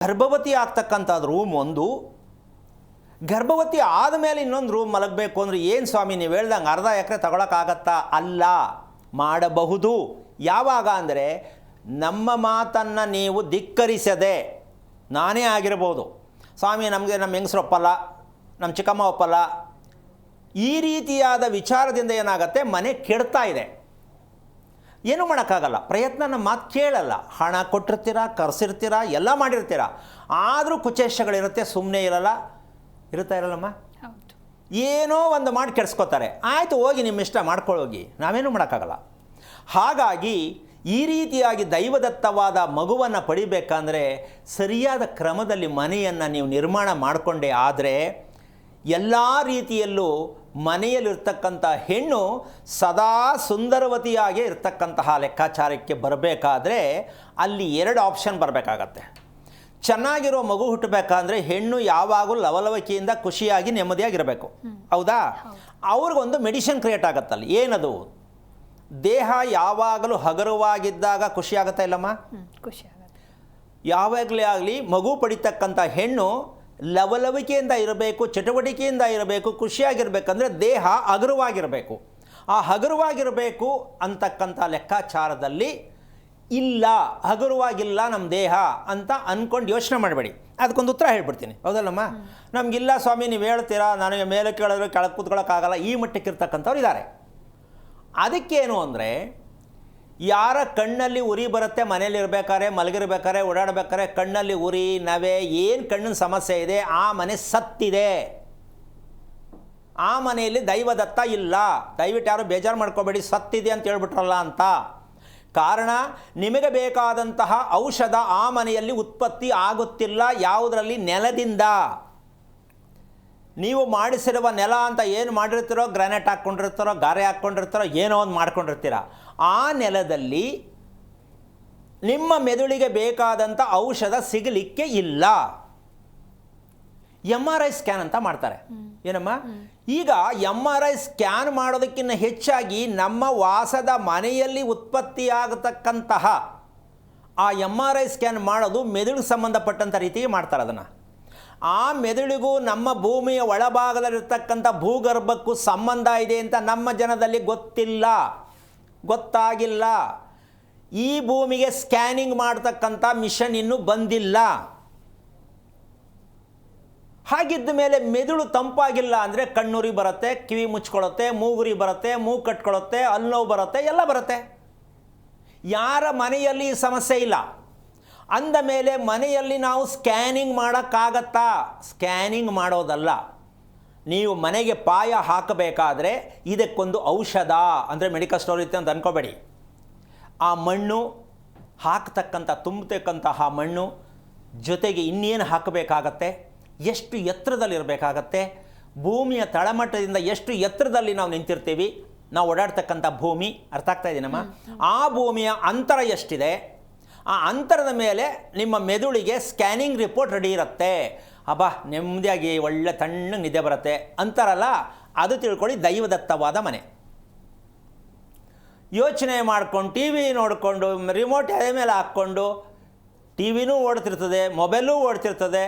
ಗರ್ಭವತಿ ಆಗ್ತಕ್ಕಂಥದ್ದು ರೂಮ್ ಒಂದು, ಗರ್ಭವತಿ ಆದಮೇಲೆ ಇನ್ನೊಂದು ರೂಮ್ ಮಲಗಬೇಕು ಅಂದರೆ ಏನು ಸ್ವಾಮಿ ನೀವು ಹೇಳ್ದಂಗೆ ಅರ್ಧ ಎಕರೆ ತಗೊಳಕ್ಕಾಗತ್ತಾ? ಅಲ್ಲ, ಮಾಡಬಹುದು. ಯಾವಾಗ ಅಂದರೆ ನಮ್ಮ ಮಾತನ್ನು ನೀವು ಧಿಕ್ಕರಿಸದೆ, ನಾನೇ ಆಗಿರ್ಬೋದು, ಸ್ವಾಮಿ ನಮಗೆ ನಮ್ಮ ಹೆಂಗಸರು ಒಪ್ಪಲ್ಲ, ನಮ್ಮ ಚಿಕ್ಕಮ್ಮ ಒಪ್ಪಲ್ಲ, ಈ ರೀತಿಯಾದ ವಿಚಾರದಿಂದ ಏನಾಗುತ್ತೆ, ಮನೆ ಕೆಡ್ತಾ ಇದೆ. ಏನೂ ಮಾಡೋಕ್ಕಾಗಲ್ಲ. ಪ್ರಯತ್ನ ನಮ್ಮ ಮಾತು ಕೇಳಲ್ಲ. ಹಣ ಕೊಟ್ಟಿರ್ತೀರ, ಕರೆಸಿರ್ತೀರ, ಎಲ್ಲ ಮಾಡಿರ್ತೀರ, ಆದರೂ ಕುಚೇಷ್ಟಗಳಿರುತ್ತೆ, ಸುಮ್ಮನೆ ಇರಲ್ಲ. ಇರುತ್ತಾ ಇರಲ್ಲಮ್ಮ? ಏನೋ ಒಂದು ಮಾಡಿ ಕೆಡಿಸ್ಕೋತಾರೆ. ಆಯಿತು, ಹೋಗಿ ನಿಮ್ಮ ಇಷ್ಟ ಮಾಡ್ಕೊಳ್ಳೋಗಿ, ನಾವೇನು ಮಾಡೋಕ್ಕಾಗಲ್ಲ. ಹಾಗಾಗಿ ಈ ರೀತಿಯಾಗಿ ದೈವದತ್ತವಾದ ಮಗುವನ್ನು ಪಡಿಬೇಕಂದ್ರೆ ಸರಿಯಾದ ಕ್ರಮದಲ್ಲಿ ಮನೆಯನ್ನು ನೀವು ನಿರ್ಮಾಣ ಮಾಡಿಕೊಂಡೇ ಆದರೆ ಎಲ್ಲ ರೀತಿಯಲ್ಲೂ ಮನೆಯಲ್ಲಿರ್ತಕ್ಕಂಥ ಹೆಣ್ಣು ಸದಾ ಸುಂದರವತಿಯಾಗೇ ಇರ್ತಕ್ಕಂತಹ ಲೆಕ್ಕಾಚಾರಕ್ಕೆ ಬರಬೇಕಾದ್ರೆ ಅಲ್ಲಿ 2 ಆಪ್ಷನ್ ಬರಬೇಕಾಗತ್ತೆ. ಚೆನ್ನಾಗಿರೋ ಮಗು ಹುಟ್ಟಬೇಕಂದ್ರೆ ಹೆಣ್ಣು ಯಾವಾಗಲೂ ಲವಲವಿಕೆಯಿಂದ ಖುಷಿಯಾಗಿ ನೆಮ್ಮದಿಯಾಗಿರಬೇಕು. ಹೌದಾ? ಅವ್ರಿಗೊಂದು ಮೆಡಿಸಿನ್ ಕ್ರಿಯೇಟ್ ಆಗುತ್ತಲ್ಲ. ಏನದು? ದೇಹ ಯಾವಾಗಲೂ ಹಗುರವಾಗಿದ್ದಾಗ ಖುಷಿ ಆಗುತ್ತಾ ಇಲ್ಲಮ್ಮ? ಖುಷಿ ಆಗುತ್ತೆ. ಯಾವಾಗಲೇ ಆಗಲಿ ಮಗು ಪಡಿತಕ್ಕಂಥ ಹೆಣ್ಣು ಲವಲವಿಕೆಯಿಂದ ಇರಬೇಕು, ಚಟುವಟಿಕೆಯಿಂದ ಇರಬೇಕು, ಖುಷಿಯಾಗಿರ್ಬೇಕಂದ್ರೆ ದೇಹ ಹಗುರವಾಗಿರಬೇಕು. ಆ ಹಗುರವಾಗಿರಬೇಕು ಅಂತಕ್ಕಂಥ ಲೆಕ್ಕಾಚಾರದಲ್ಲಿ ಇಲ್ಲ, ಹಗುರವಾಗಿಲ್ಲ ನಮ್ಮ ದೇಹ ಅಂತ ಅಂದ್ಕೊಂಡು ಯೋಚನೆ ಮಾಡಬೇಡಿ. ಅದಕ್ಕೊಂದು ಉತ್ತರ ಹೇಳ್ಬಿಡ್ತೀನಿ. ಹೌದಲ್ಲಮ್ಮ? ನಮಗಿಲ್ಲ ಸ್ವಾಮಿ ನೀವು ಹೇಳ್ತೀರಾ, ನನಗೆ ಮೇಲೆ ಕೇಳಿದ್ರೆ ಕೆಳಗೆ ಕೂತ್ಕೊಳ್ಳೋಕ್ಕಾಗಲ್ಲ, ಈ ಮಟ್ಟಕ್ಕೆ ಇರ್ತಕ್ಕಂಥವ್ರು ಇದ್ದಾರೆ. ಅದಕ್ಕೇನು ಅಂದರೆ ಯಾರ ಕಣ್ಣಲ್ಲಿ ಉರಿ ಬರುತ್ತೆ, ಮನೇಲಿ ಇರಬೇಕಾದ್ರೆ, ಮಲಗಿರ್ಬೇಕಾದ್ರೆ, ಓಡಾಡಬೇಕಾದ್ರೆ ಕಣ್ಣಲ್ಲಿ ಉರಿ, ನವೆ, ಏನು ಕಣ್ಣಿನ ಸಮಸ್ಯೆ ಇದೆ, ಆ ಮನೆ ಸತ್ತಿದೆ. ಆ ಮನೆಯಲ್ಲಿ ದೈವದತ್ತ ಇಲ್ಲ. ದಯವಿಟ್ಟು ಯಾರು ಬೇಜಾರು ಮಾಡ್ಕೋಬೇಡಿ, ಸತ್ತಿದೆ ಅಂತ ಹೇಳ್ಬಿಟ್ರಲ್ಲ ಅಂತ. ಕಾರಣ ನಿಮಗೆ ಬೇಕಾದಂತಹ ಔಷಧ ಆ ಮನೆಯಲ್ಲಿ ಉತ್ಪತ್ತಿ ಆಗುತ್ತಿಲ್ಲ. ಯಾವುದರಲ್ಲಿ? ನೆಲದಿಂದ. ನೀವು ಮಾಡಿಸಿರುವ ನೆಲ ಅಂತ ಏನು ಮಾಡಿರ್ತೀರೋ, ಗ್ರಾನೈಟ್ ಹಾಕ್ಕೊಂಡಿರ್ತಾರೋ, ಗಾರೆ ಹಾಕ್ಕೊಂಡಿರ್ತಾರೋ, ಏನೋ ಒಂದು ಮಾಡ್ಕೊಂಡಿರ್ತೀರ. ಆ ನೆಲದಲ್ಲಿ ನಿಮ್ಮ ಮೆದುಳಿಗೆ ಬೇಕಾದಂಥ ಔಷಧ ಸಿಗಲಿಕ್ಕೆ ಇಲ್ಲ. MRI ಸ್ಕ್ಯಾನ್ ಅಂತ ಮಾಡ್ತಾರೆ. ಏನಮ್ಮ? ಈಗ MRI ಸ್ಕ್ಯಾನ್ ಮಾಡೋದಕ್ಕಿಂತ ಹೆಚ್ಚಾಗಿ ನಮ್ಮ ವಾಸದ ಮನೆಯಲ್ಲಿ ಉತ್ಪತ್ತಿಯಾಗತಕ್ಕಂತಹ ಆ MRI ಸ್ಕ್ಯಾನ್ ಮಾಡೋದು ಮೆದುಳಿಗೆ ಸಂಬಂಧಪಟ್ಟಂಥ ರೀತಿಗೆ ಮಾಡ್ತಾರೆ. ಅದನ್ನು ಆ ಮೆದುಳಿಗೂ ನಮ್ಮ ಭೂಮಿಯ ಒಳಭಾಗದಲ್ಲಿರ್ತಕ್ಕಂಥ ಭೂಗರ್ಭಕ್ಕೂ ಸಂಬಂಧ ಇದೆ ಅಂತ ನಮ್ಮ ಜನದಲ್ಲಿ ಗೊತ್ತಿಲ್ಲ, ಗೊತ್ತಾಗಿಲ್ಲ. ಈ ಭೂಮಿಗೆ ಸ್ಕ್ಯಾನಿಂಗ್ ಮಾಡ್ತಕ್ಕಂಥ ಮಿಷನ್ ಇನ್ನೂ ಬಂದಿಲ್ಲ. ಹಾಗಿದ್ದ ಮೇಲೆ ಮೆದುಳು ತಂಪಾಗಿಲ್ಲ ಅಂದರೆ ಕಣ್ಣುರಿ ಬರುತ್ತೆ, ಕಿವಿ ಮುಚ್ಕೊಳ್ಳುತ್ತೆ, ಮೂಗುರಿ ಬರುತ್ತೆ, ಮೂಗು ಕಟ್ಕೊಳ್ಳುತ್ತೆ, ಹಲ್ಲುನೋವು ಬರುತ್ತೆ, ಎಲ್ಲ ಬರುತ್ತೆ. ಯಾರ ಮನೆಯಲ್ಲಿ ಈ ಸಮಸ್ಯೆ ಇಲ್ಲ ಅಂದ ಮೇಲೆ ಮನೆಯಲ್ಲಿ ನಾವು ಸ್ಕ್ಯಾನಿಂಗ್ ಮಾಡೋಕ್ಕಾಗತ್ತಾ? ಸ್ಕ್ಯಾನಿಂಗ್ ಮಾಡೋದಲ್ಲ. ನೀವು ಮನೆಗೆ ಪಾಯ ಹಾಕಬೇಕಾದ್ರೆ ಇದಕ್ಕೊಂದು ಔಷಧ ಅಂದರೆ ಮೆಡಿಕಲ್ ಸ್ಟೋರ್ ಇರುತ್ತೆ ಅಂತ ಅಂದ್ಕೋಬೇಡಿ. ಆ ಮಣ್ಣು ಹಾಕ್ತಕ್ಕಂಥ ತುಂಬತಕ್ಕಂತಹ ಮಣ್ಣು ಜೊತೆಗೆ ಇನ್ನೇನು ಹಾಕಬೇಕಾಗತ್ತೆ, ಎಷ್ಟು ಎತ್ತರದಲ್ಲಿರಬೇಕಾಗತ್ತೆ, ಭೂಮಿಯ ತಳಮಟ್ಟದಿಂದ ಎಷ್ಟು ಎತ್ತರದಲ್ಲಿ ನಾವು ನಿಂತಿರ್ತೀವಿ, ನಾವು ಓಡಾಡ್ತಕ್ಕಂಥ ಭೂಮಿ, ಅರ್ಥ ಆಗ್ತಾ ಇದೆಯಮ್ಮ? ಆ ಭೂಮಿಯ ಅಂತರ ಎಷ್ಟಿದೆ, ಆ ಅಂತರದ ಮೇಲೆ ನಿಮ್ಮ ಮೆದುಳಿಗೆ ಸ್ಕ್ಯಾನಿಂಗ್ ರಿಪೋರ್ಟ್ ರೆಡಿ ಇರುತ್ತೆ. ಅಬ್ಬಾ ನೆಮ್ಮದಿಯಾಗಿ ಒಳ್ಳೆ ತಣ್ಣಗೆ ನಿದ್ದೆ ಬರುತ್ತೆ ಅಂತಾರಲ್ಲ, ಅದು ತಿಳ್ಕೊಳ್ಳಿ ದೈವದತ್ತವಾದ ಮನೆ. ಯೋಚನೆ ಮಾಡ್ಕೊಂಡು ಟಿ ವಿ ನೋಡಿಕೊಂಡು ರಿಮೋಟ್ ಎದೆ ಮೇಲೆ ಹಾಕ್ಕೊಂಡು ಟಿ ವಿನೂ ಓಡ್ತಿರ್ತದೆ, ಮೊಬೈಲೂ ಓಡ್ತಿರ್ತದೆ,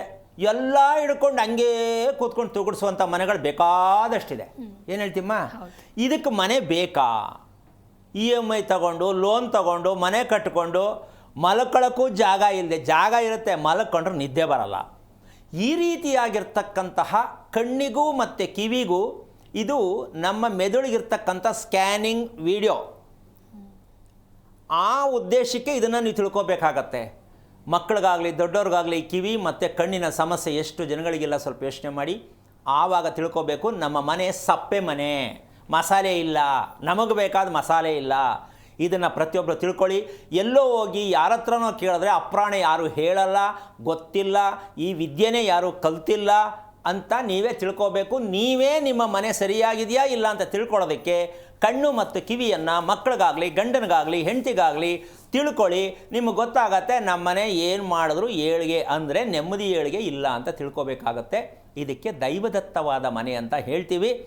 ಎಲ್ಲ ಹಿಡ್ಕೊಂಡು ಹಂಗೇ ಕೂತ್ಕೊಂಡು ತೂಗಿಡಿಸುವಂಥ ಮನೆಗಳು ಬೇಕಾದಷ್ಟಿದೆ. ಏನು ಹೇಳ್ತೀಮ್ಮ? ಇದಕ್ಕೆ ಮನೆ ಬೇಕಾ? EMI ತಗೊಂಡು, ಲೋನ್ ತಗೊಂಡು, ಮನೆ ಕಟ್ಕೊಂಡು ಮಲ್ಕೊಳ್ಳೋಕ್ಕೂ ಜಾಗ ಇಲ್ಲದೆ, ಜಾಗ ಇರುತ್ತೆ ಮಲ್ಕೊಂಡ್ರೆ ನಿದ್ದೆ ಬರಲ್ಲ. ಈ ರೀತಿಯಾಗಿರ್ತಕ್ಕಂತಹ ಕಣ್ಣಿಗೂ ಮತ್ತು ಕಿವಿಗೂ ಇದು ನಮ್ಮ ಮೆದುಳಿಗಿರ್ತಕ್ಕಂಥ ಸ್ಕ್ಯಾನಿಂಗ್ ವಿಡಿಯೋ. ಆ ಉದ್ದೇಶಕ್ಕೆ ಇದನ್ನು ನೀವು ತಿಳ್ಕೊಬೇಕಾಗತ್ತೆ. ಮಕ್ಕಳಿಗಾಗಲಿ ದೊಡ್ಡವ್ರಿಗಾಗಲಿ ಕಿವಿ ಮತ್ತು ಕಣ್ಣಿನ ಸಮಸ್ಯೆ ಎಷ್ಟು ಜನಗಳಿಗೆಲ್ಲ ಸ್ವಲ್ಪ ಯೋಚನೆ ಮಾಡಿ. ಆವಾಗ ತಿಳ್ಕೊಬೇಕು, ನಮ್ಮ ಮನೆ ಸಪ್ಪೆ ಮನೆ, ಮಸಾಲೆ ಇಲ್ಲ, ನಮಗೆ ಬೇಕಾದ ಮಸಾಲೆ ಇಲ್ಲ. ಇದನ್ನು ಪ್ರತಿಯೊಬ್ಬರು ತಿಳ್ಕೊಳ್ಳಿ. ಎಲ್ಲೋ ಹೋಗಿ ಯಾರ ಹತ್ರನೋ ಕೇಳಿದ್ರೆ ಅಪ್ರಾಣ ಯಾರು ಹೇಳಲ್ಲ, ಗೊತ್ತಿಲ್ಲ, ಈ ವಿದ್ಯೆನೇ ಯಾರು ಕಲ್ತಿಲ್ಲ ಅಂತ ನೀವೇ ತಿಳ್ಕೋಬೇಕು. ನೀವೇ ನಿಮ್ಮ ಮನೆ ಸರಿಯಾಗಿದೆಯಾ ಇಲ್ಲ ಅಂತ ತಿಳ್ಕೊಳ್ಳೋದಕ್ಕೆ ಕಣ್ಣು ಮತ್ತು ಕಿವಿಯನ್ನು ಮಕ್ಕಳಿಗಾಗಲಿ ಗಂಡನಿಗಾಗಲಿ ಹೆಂಡತಿಗಾಗಲಿ ತಿಳ್ಕೊಳ್ಳಿ. ನಿಮಗೆ ಗೊತ್ತಾಗತ್ತೆ ನಮ್ಮ ಮನೆ ಏನು ಮಾಡಿದ್ರು ಏಳಿಗೆ ಅಂದರೆ ನೆಮ್ಮದಿ ಏಳಿಗೆ ಇಲ್ಲ ಅಂತ ತಿಳ್ಕೊಬೇಕಾಗತ್ತೆ. ಇದಕ್ಕೆ ದೈವದತ್ತವಾದ ಮನೆ ಅಂತ ಹೇಳ್ತೀವಿ.